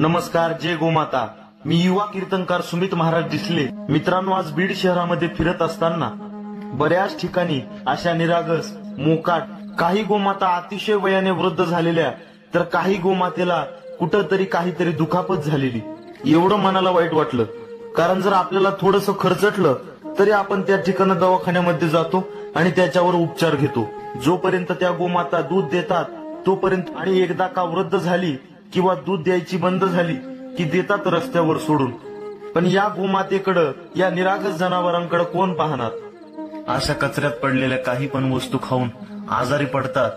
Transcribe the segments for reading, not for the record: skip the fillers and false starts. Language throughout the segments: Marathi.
नमस्कार, जय गोमाता। मी युवा कीर्तनकार सुमित महाराज डिसले। मित्रांनो, आज बीड शहरामध्ये फिरत असताना बऱ्याच ठिकाणी अशा निरागस, मोकाट, काही गोमाता अतिशय वयाने वृद्ध झालेल्या, तर काही गोमातेला कुठंतरी काहीतरी दुखापत झालेली, एवढं मनाला वाईट वाटलं। कारण जर आपल्याला थोडंसं खर्चटलं तरी आपण त्या ठिकाणी दवाखान्यामध्ये जातो आणि त्याच्यावर उपचार घेतो। जोपर्यंत त्या गोमाता दूध देतात तोपर्यंत, आणि एकदा का वृद्ध झाली किंवा दूध द्यायची बंद झाली की देतात रस्त्यावर सोडून। पण या गोमातेकडं, या निरागस जनावरांकडे कोण पाहणार? अशा कचऱ्यात पडलेल्या काही पण वस्तू खाऊन आजारी पडतात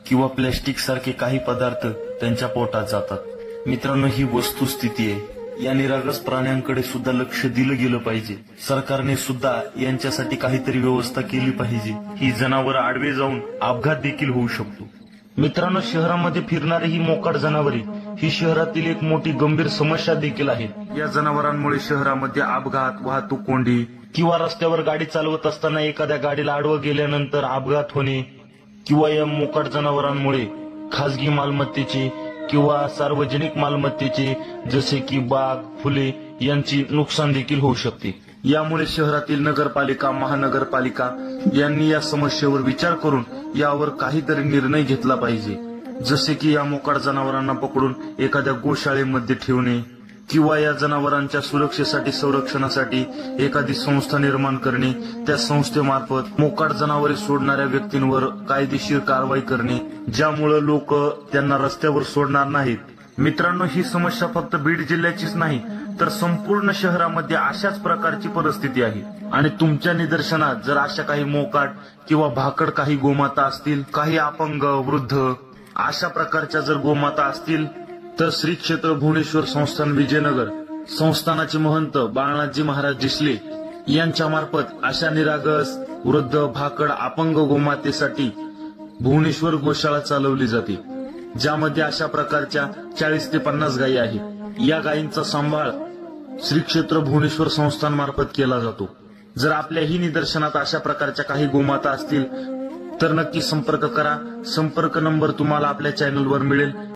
किंवा प्लॅस्टिक सारखे काही पदार्थ त्यांच्या पोटात जातात। मित्रांनो, ही वस्तुस्थिती आहे। या निरागस प्राण्यांकडे सुद्धा लक्ष दिलं गेलं पाहिजे। सरकारने सुद्धा यांच्यासाठी काहीतरी व्यवस्था केली पाहिजे। ही जनावरं आडवे जाऊन अपघात देखील होऊ शकतो। मित्रांनो, शहरामध्ये फिरणारी ही मोकाट जनावरे ही शहरातील एक मोठी गंभीर समस्या देखील आहे। या जनावरांमुळे शहरामध्ये अपघात, वाहतूक कोंडी किंवा रस्त्यावर गाडी चालवत असताना एखाद्या गाडीला आडवं गेल्यानंतर अपघात होणे, किंवा या मोकाट जनावरांमुळे खासगी मालमत्तेचे किंवा सार्वजनिक मालमत्तेचे जसे की बाग, फुले यांची नुकसान देखील होऊ शकते। यामुळे शहरातील नगरपालिका, महानगरपालिका यांनी या समस्येवर विचार करून यावर काहीतरी निर्णय घेतला पाहिजे। जसे की या मोकाट जनावरांना पकडून एखाद्या गोशाळेमध्ये ठेवणे, किंवा या जनावरांच्या सुरक्षेसाठी, संरक्षणासाठी एखादी संस्था निर्माण करणे, त्या संस्थेमार्फत मोकाट जनावरे सोडणाऱ्या व्यक्तींवर कायदेशीर कारवाई करणे, ज्यामुळे लोक त्यांना रस्त्यावर सोडणार नाहीत। मित्रांनो, ही समस्या फक्त बीड जिल्ह्याचीच नाही तर संपूर्ण शहरामध्ये अशाच प्रकारची परिस्थिती आहे। आणि तुमच्या निदर्शनात जर अशा काही मोकाट किंवा भाकड काही गोमाता असतील, काही अपंग, वृद्ध अशा प्रकारच्या जर गोमाता असतील, तर श्री क्षेत्र भुवनेश्वर संस्थान विजयनगर संस्थानाचे महंत बाळनाथजी महाराज डिसले यांच्या मार्फत अशा निरागस, वृद्ध, भाकड, अपंग गोमातेसाठी भुवनेश्वर गोशाळा चालवली जाते, ज्यामध्ये अशा प्रकारच्या 40 ते 50 गायी आहेत। या गायींचा सांभाळ श्री क्षेत्र भुवनेश्वर संस्थान मार्फत केला जातो। जर आपल्याही निदर्शनात अशा प्रकारच्या काही गोमाता असतील तर नक्की संपर्क करा। संपर्क नंबर तुम्हाला आपल्या चॅनलवर मिळेल।